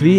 3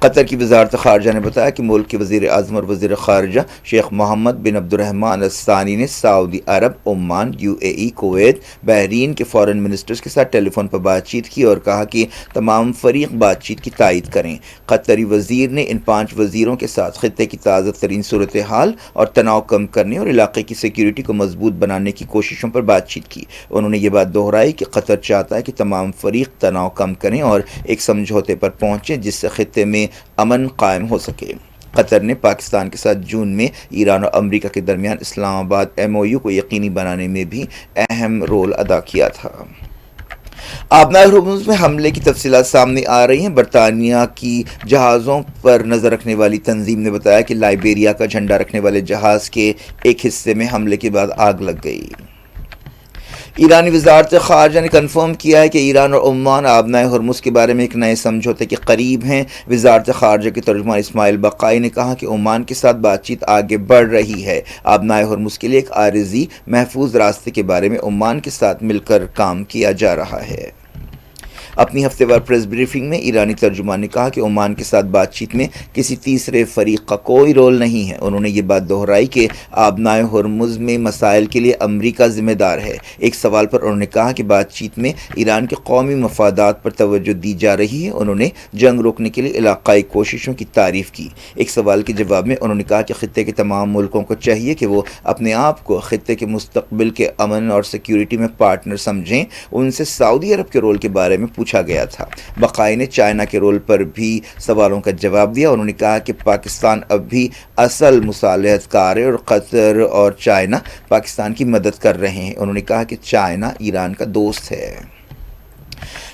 قطر کی وزارت خارجہ نے بتایا کہ ملک کے وزیر اعظم اور وزیر خارجہ شیخ محمد بن عبد الرحمن الثانی نے سعودی عرب، عمان، UAE، کویت، بحرین کے فارن منسٹرز کے ساتھ ٹیلی فون پر بات چیت کی اور کہا کہ تمام فریق بات چیت کی تائید کریں۔ قطری وزیر نے ان 5 وزیروں کے ساتھ خطے کی تازہ ترین صورتحال اور تناؤ کم کرنے اور علاقے کی سیکیورٹی کو مضبوط بنانے کی کوششوں پر بات چیت کی۔ انہوں نے یہ بات دہرائی کہ قطر چاہتا ہے کہ تمام فریق تناؤ کم کریں اور ایک سمجھوتے پر پہنچیں جس سے خطے میں امن قائم ہو سکے۔ قطر نے پاکستان کے ساتھ جون میں ایران اور امریکہ کے درمیان اسلام آباد MOU کو یقینی بنانے میں بھی اہم رول ادا کیا تھا۔ آبنائے ہرمز میں حملے کی تفصیلات سامنے آ رہی ہیں۔ برطانیہ کی جہازوں پر نظر رکھنے والی تنظیم نے بتایا کہ لائبیریا کا جھنڈا رکھنے والے جہاز کے ایک حصے میں حملے کے بعد آگ لگ گئی۔ ایرانی وزارت خارجہ نے کنفرم کیا ہے کہ ایران اور عمان آبنائے ہرمز کے بارے میں ایک نئے سمجھوتے کے قریب ہیں۔ وزارت خارجہ کے ترجمان اسماعیل بقائی نے کہا کہ عمان کے ساتھ بات چیت آگے بڑھ رہی ہے۔ آبنائے ہرمز کے لیے ایک عارضی محفوظ راستے کے بارے میں عمان کے ساتھ مل کر کام کیا جا رہا ہے۔ اپنی ہفتے وار پریس بریفنگ میں ایرانی ترجمان نے کہا کہ عمان کے ساتھ بات چیت میں کسی تیسرے فریق کا کوئی رول نہیں ہے۔ انہوں نے یہ بات دہرائی کہ آبنائے ہرمز میں مسائل کے لیے امریکہ ذمہ دار ہے۔ ایک سوال پر انہوں نے کہا کہ بات چیت میں ایران کے قومی مفادات پر توجہ دی جا رہی ہے۔ انہوں نے جنگ روکنے کے لیے علاقائی کوششوں کی تعریف کی۔ ایک سوال کے جواب میں انہوں نے کہا کہ خطے کے تمام ملکوں کو چاہیے کہ وہ اپنے آپ کو خطے کے مستقبل کے امن اور سیکیورٹی میں پارٹنر سمجھیں۔ ان سے سعودی عرب کے رول کے بارے میں پوچھا گیا تھا۔ بقائی نے چائنا کے رول پر بھی سوالوں کا جواب دیا۔ انہوں نے کہا کہ پاکستان اب بھی اصل مصالحت کار ہے اور قطر اور چائنا پاکستان کی مدد کر رہے ہیں۔ انہوں نے کہا کہ چائنا ایران کا دوست ہے۔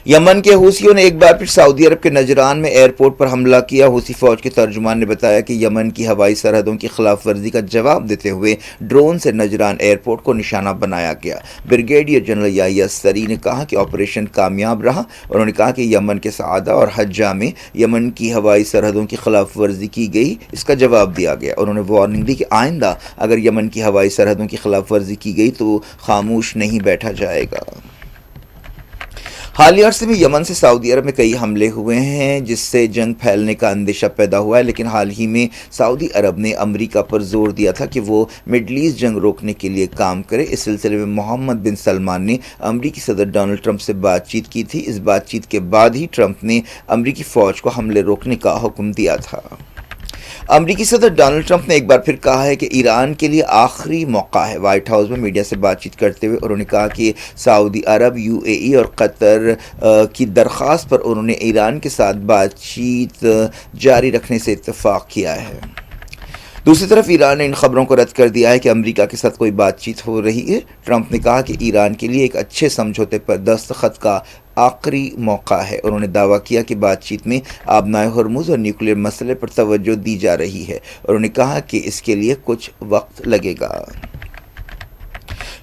یمن کے حوثیوں نے ایک بار پھر سعودی عرب کے نجران میں ایئرپورٹ پر حملہ کیا۔ حوثی فوج کے ترجمان نے بتایا کہ یمن کی ہوائی سرحدوں کی خلاف ورزی کا جواب دیتے ہوئے ڈرون سے نجران ایئرپورٹ کو نشانہ بنایا گیا۔ بریگیڈیئر جنرل یحییٰ سری نے کہا کہ آپریشن کامیاب رہا۔ انہوں نے کہا کہ یمن کے سعدہ اور حجہ میں یمن کی ہوائی سرحدوں کی خلاف ورزی کی گئی، اس کا جواب دیا گیا۔ انہوں نے وارننگ دی کہ آئندہ اگر یمن کی ہوائی سرحدوں کی خلاف ورزی کی گئی تو خاموش نہیں بیٹھا جائے گا۔ حالیہ عرصے میں یمن سے سعودی عرب میں کئی حملے ہوئے ہیں جس سے جنگ پھیلنے کا اندیشہ پیدا ہوا ہے، لیکن حال ہی میں سعودی عرب نے امریکہ پر زور دیا تھا کہ وہ مڈل ایسٹ جنگ روکنے کے لیے کام کرے۔ اس سلسلے میں محمد بن سلمان نے امریکی صدر ڈونلڈ ٹرمپ سے بات چیت کی تھی۔ اس بات چیت کے بعد ہی ٹرمپ نے امریکی فوج کو حملے روکنے کا حکم دیا تھا۔ امریکی صدر ڈونلڈ ٹرمپ نے ایک بار پھر کہا ہے کہ ایران کے لیے آخری موقع ہے۔ وائٹ ہاؤس میں میڈیا سے بات چیت کرتے ہوئے انہوں نے کہا کہ سعودی عرب، UAE اور قطر کی درخواست پر انہوں نے ایران کے ساتھ بات چیت جاری رکھنے سے اتفاق کیا ہے۔ دوسری طرف ایران نے ان خبروں کو رد کر دیا ہے کہ امریکہ کے ساتھ کوئی بات چیت ہو رہی ہے۔ ٹرمپ نے کہا کہ ایران کے لیے ایک اچھے سمجھوتے پر دستخط کا آخری موقع ہے۔ انہوں نے دعویٰ کیا کہ بات چیت میں آبنائے ہرمز اور نیوکلیر مسئلے پر توجہ دی جا رہی ہے۔ انہوں نے کہا کہ اس کے لیے کچھ وقت لگے گا۔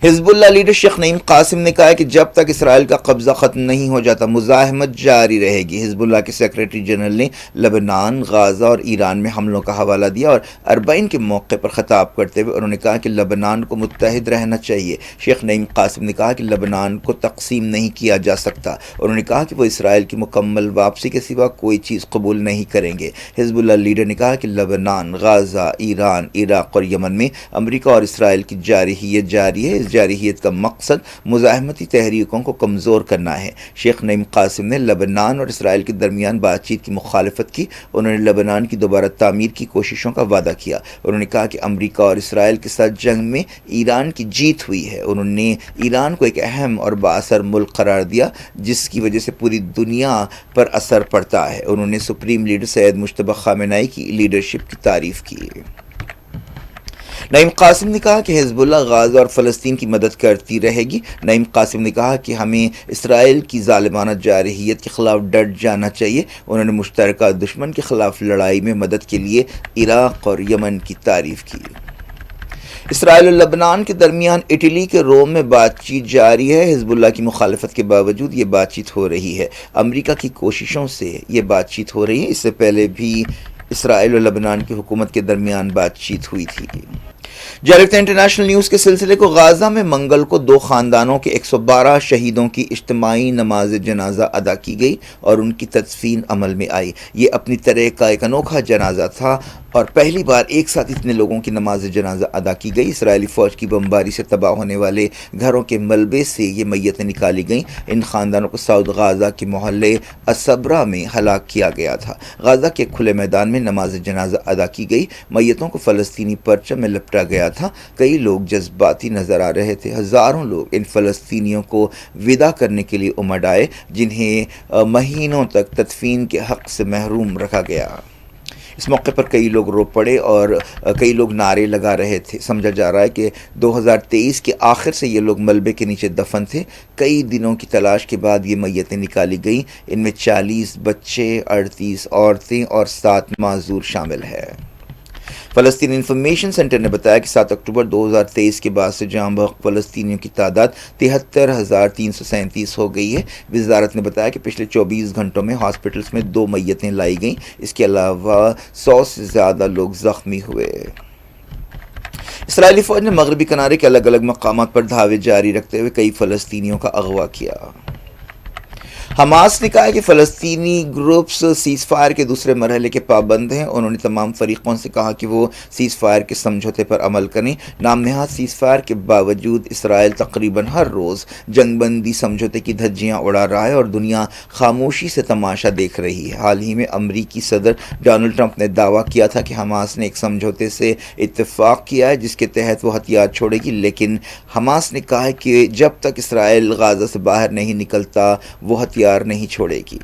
حزب اللہ لیڈر شیخ نعیم قاسم نے کہا ہے کہ جب تک اسرائیل کا قبضہ ختم نہیں ہو جاتا مزاحمت جاری رہے گی۔ حزب اللہ کے سیکریٹری جنرل نے لبنان، غازہ اور ایران میں حملوں کا حوالہ دیا اور اربعین کے موقع پر خطاب کرتے ہوئے انہوں نے کہا کہ لبنان کو متحد رہنا چاہیے۔ شیخ نعیم قاسم نے کہا کہ لبنان کو تقسیم نہیں کیا جا سکتا۔ انہوں نے کہا کہ وہ اسرائیل کی مکمل واپسی کے سوا کوئی چیز قبول نہیں کریں گے۔ حزب اللہ لیڈر نے کہا کہ لبنان، غازہ، ایران، عراق اور یمن میں امریکہ اور اسرائیل کی جارحیت جاری ہے۔ اس جارحیت کا مقصد مزاحمتی تحریکوں کو کمزور کرنا ہے۔ شیخ نعیم قاسم نے لبنان اور اسرائیل کے درمیان بات چیت کی مخالفت کی۔ انہوں نے لبنان کی دوبارہ تعمیر کی کوششوں کا وعدہ کیا۔ انہوں نے کہا کہ امریکہ اور اسرائیل کے ساتھ جنگ میں ایران کی جیت ہوئی ہے۔ انہوں نے ایران کو ایک اہم اور بااثر ملک قرار دیا جس کی وجہ سے پوری دنیا پر اثر پڑتا ہے۔ انہوں نے سپریم لیڈر سید مجتبی خامنہ ای کی لیڈرشپ کی تعریف کی۔ نعیم قاسم نے کہا کہ حزب اللہ غازہ اور فلسطین کی مدد کرتی رہے گی۔ نعیم قاسم نے کہا کہ ہمیں اسرائیل کی ظالمانہ جارحیت کے خلاف ڈٹ جانا چاہیے۔ انہوں نے مشترکہ دشمن کے خلاف لڑائی میں مدد کے لیے عراق اور یمن کی تعریف کی۔ اسرائیل اور لبنان کے درمیان اٹلی کے روم میں بات چیت جاری ہے۔ حزب اللہ کی مخالفت کے باوجود یہ بات چیت ہو رہی ہے۔ امریکہ کی کوششوں سے یہ بات چیت ہو رہی ہے۔ اس سے پہلے بھی اسرائیل اور لبنان کی حکومت کے درمیان بات چیت ہوئی تھی۔ جاری انٹرنیشنل نیوز کے سلسلے کو غازہ میں منگل کو 2 خاندانوں کے 112 شہیدوں کی اجتماعی نماز جنازہ ادا کی گئی اور ان کی تدفین عمل میں آئی۔ یہ اپنی طرح کا ایک انوکھا جنازہ تھا اور پہلی بار ایک ساتھ اتنے لوگوں کی نماز جنازہ ادا کی گئی۔ اسرائیلی فوج کی بمباری سے تباہ ہونے والے گھروں کے ملبے سے یہ میتیں نکالی گئیں۔ ان خاندانوں کو ساؤتھ غازہ کے محلے الصبرا میں ہلاک کیا گیا تھا۔ غازہ کے کھلے میدان میں نماز جنازہ ادا کی گئی۔ میتوں کو فلسطینی پرچم میں لپٹا گیا تھا۔ کئی لوگ جذباتی نظر آ رہے تھے۔ ہزاروں لوگ ان فلسطینیوں کو وداع کرنے کے لیے امڈ آئے جنہیں مہینوں تک تدفین کے حق سے محروم رکھا گیا۔ اس موقع پر کئی لوگ رو پڑے اور کئی لوگ نعرے لگا رہے تھے۔ سمجھا جا رہا ہے کہ 2023 کے آخر سے یہ لوگ ملبے کے نیچے دفن تھے۔ کئی دنوں کی تلاش کے بعد یہ میتیں نکالی گئیں۔ ان میں 40 بچے، 38 عورتیں اور 7 معذور شامل ہیں۔ فلسطینی انفارمیشن سینٹر نے بتایا کہ 7 اکتوبر 2023 کے بعد سے جاں بحق فلسطینیوں کی تعداد 73,337 ہو گئی ہے۔ وزارت نے بتایا کہ پچھلے 24 گھنٹوں میں ہاسپٹلز میں 2 میتیں لائی گئیں۔ اس کے علاوہ 100 سے زیادہ لوگ زخمی ہوئے۔ اسرائیلی فوج نے مغربی کنارے کے الگ الگ مقامات پر دھاوے جاری رکھتے ہوئے کئی فلسطینیوں کا اغوا کیا۔ حماس نے کہا ہے کہ فلسطینی گروپس سیز فائر کے دوسرے مرحلے کے پابند ہیں۔ انہوں نے تمام فریقوں سے کہا کہ وہ سیز فائر کے سمجھوتے پر عمل کریں۔ نام نہاد سیز فائر کے باوجود اسرائیل تقریباً ہر روز جنگ بندی سمجھوتے کی دھجیاں اڑا رہا ہے اور دنیا خاموشی سے تماشا دیکھ رہی ہے۔ حال ہی میں امریکی صدر ڈونلڈ ٹرمپ نے دعویٰ کیا تھا کہ حماس نے ایک سمجھوتے سے اتفاق کیا ہے جس کے تحت وہ ہتھیار چھوڑے گی، لیکن حماس نے کہا ہے کہ جب تک اسرائیل غازہ سے باہر نہیں نکلتا وہ ہتھیار نہیں چھوڑے گی۔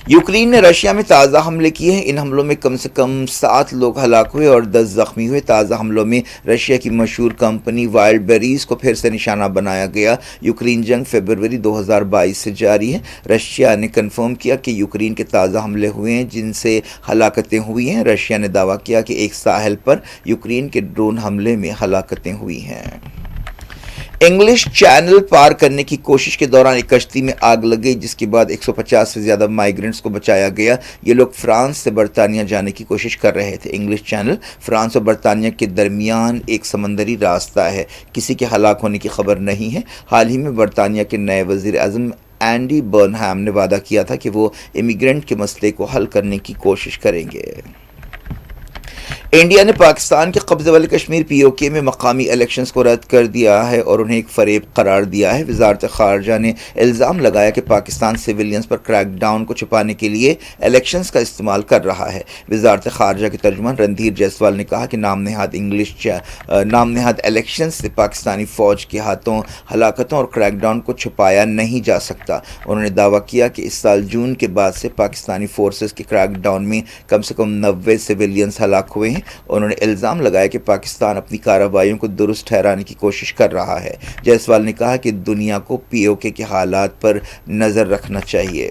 یوکرین نے رشیا میں تازہ حملے کیے ہیں۔ ان حملوں میں کم سے کم 7 لوگ ہلاک ہوئے اور 10 زخمی ہوئے۔ تازہ حملوں میں رشیا کی مشہور کمپنی وائلڈ بیریز کو پھر سے نشانہ بنایا گیا۔ یوکرین جنگ فروری 2022 سے جاری ہے۔ رشیا نے کنفرم کیا کہ یوکرین کے تازہ حملے ہوئے ہیں جن سے ہلاکتیں ہوئی ہیں۔ رشیا نے دعویٰ کیا کہ ایک ساحل پر یوکرین کے ڈرون حملے میں ہلاکتیں ہوئی ہیں۔ انگلش چینل پار کرنے کی کوشش کے دوران ایک کشتی میں آگ لگ گئی جس کے بعد 150 سے زیادہ مائیگرنٹس کو بچایا گیا۔ یہ لوگ فرانس سے برطانیہ جانے کی کوشش کر رہے تھے۔ انگلش چینل فرانس اور برطانیہ کے درمیان ایک سمندری راستہ ہے۔ کسی کے ہلاک ہونے کی خبر نہیں ہے۔ حال ہی میں برطانیہ کے نئے وزیر اعظم اینڈی برنہم نے وعدہ کیا تھا کہ وہ امیگرنٹ کے مسئلے کو حل کرنے کی کوشش کریں گے۔ انڈیا نے پاکستان کے قبضے والے کشمیر POK میں مقامی الیکشنز کو رد کر دیا ہے اور انہیں ایک فریب قرار دیا ہے۔ وزارت خارجہ نے الزام لگایا کہ پاکستان سویلینز پر کریک ڈاؤن کو چھپانے کے لیے الیکشنز کا استعمال کر رہا ہے۔ وزارت خارجہ کے ترجمان رندھیر جیسوال نے کہا کہ نام نہاد الیکشنز سے پاکستانی فوج کے ہاتھوں ہلاکتوں اور کریک ڈاؤن کو چھپایا نہیں جا سکتا۔ انہوں نے دعویٰ کیا کہ اس سال جون کے بعد سے پاکستانی فورسز کے کریک ڈاؤن میں کم سے کم 90 سویلینز ہلاک ہوئے ہیں۔ انہوں نے الزام لگایا کہ پاکستان اپنی کارروائیوں کو درست ٹھہرانے کی کوشش کر رہا ہے۔ جیسوال نے کہا کہ دنیا کو POK کے حالات پر نظر رکھنا چاہیے۔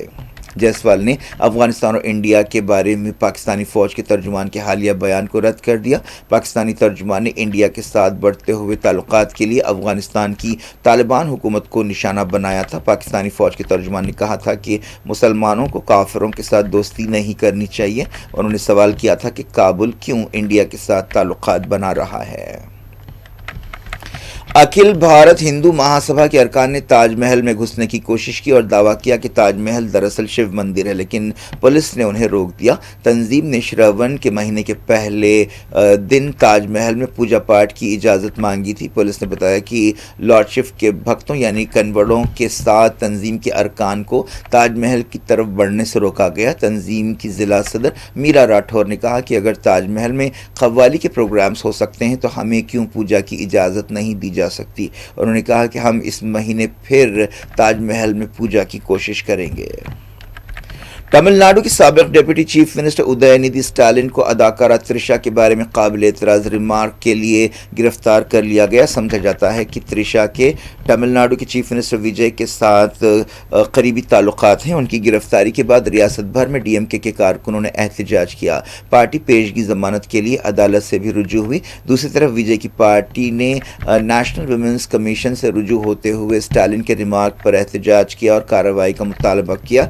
جیسوال نے افغانستان اور انڈیا کے بارے میں پاکستانی فوج کے ترجمان کے حالیہ بیان کو رد کر دیا۔ پاکستانی ترجمان نے انڈیا کے ساتھ بڑھتے ہوئے تعلقات کے لیے افغانستان کی طالبان حکومت کو نشانہ بنایا تھا۔ پاکستانی فوج کے ترجمان نے کہا تھا کہ مسلمانوں کو کافروں کے ساتھ دوستی نہیں کرنی چاہیے۔ انہوں نے سوال کیا تھا کہ کابل کیوں انڈیا کے ساتھ تعلقات بنا رہا ہے۔ اکھل بھارت ہندو مہاسبھا کے ارکان نے تاج محل میں گھسنے کی کوشش کی اور دعویٰ کیا کہ تاج محل دراصل شیو مندر ہے، لیکن پولیس نے انہیں روک دیا۔ تنظیم نے شراون کے مہینے کے پہلے دن تاج محل میں پوجا پاٹ کی اجازت مانگی تھی۔ پولیس نے بتایا کہ لارڈ شیو کے بھکتوں یعنی کنوڑوں کے ساتھ تنظیم کے ارکان کو تاج محل کی طرف بڑھنے سے روکا گیا۔ تنظیم کی ضلع صدر میرا راٹھور نے کہا کہ اگر تاج محل میں قوالی کے پروگرامز ہو سکتے ہیں تو ہمیں کیوں پوجا کی اجازت نہیں دی جا سکتی۔ انہوں نے کہا کہ ہم اس مہینے پھر تاج محل میں پوجا کی کوشش کریں گے۔ تمل ناڈو کی سابق ڈپٹی چیف منسٹر ادے ندھی اسٹالن کو اداکارہ ترشا کے بارے میں قابل اعتراض ریمارک کے لیے گرفتار کر لیا گیا۔ سمجھا جاتا ہے کہ ترشا کے تمل ناڈو کے چیف منسٹر وجے کے ساتھ قریبی تعلقات ہیں۔ ان کی گرفتاری کے بعد ریاست بھر میں DMK کے کارکنوں نے احتجاج کیا۔ پارٹی پیشگی ضمانت کے لیے عدالت سے بھی رجوع ہوئی۔ دوسری طرف وجے کی پارٹی نے نیشنل ویمنس کمیشن سے رجوع ہوتے ہوئے اسٹالن کے ریمارک پر احتجاج کیا اور کارروائی کا مطالبہ کیا۔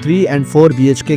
3 and 4 BHK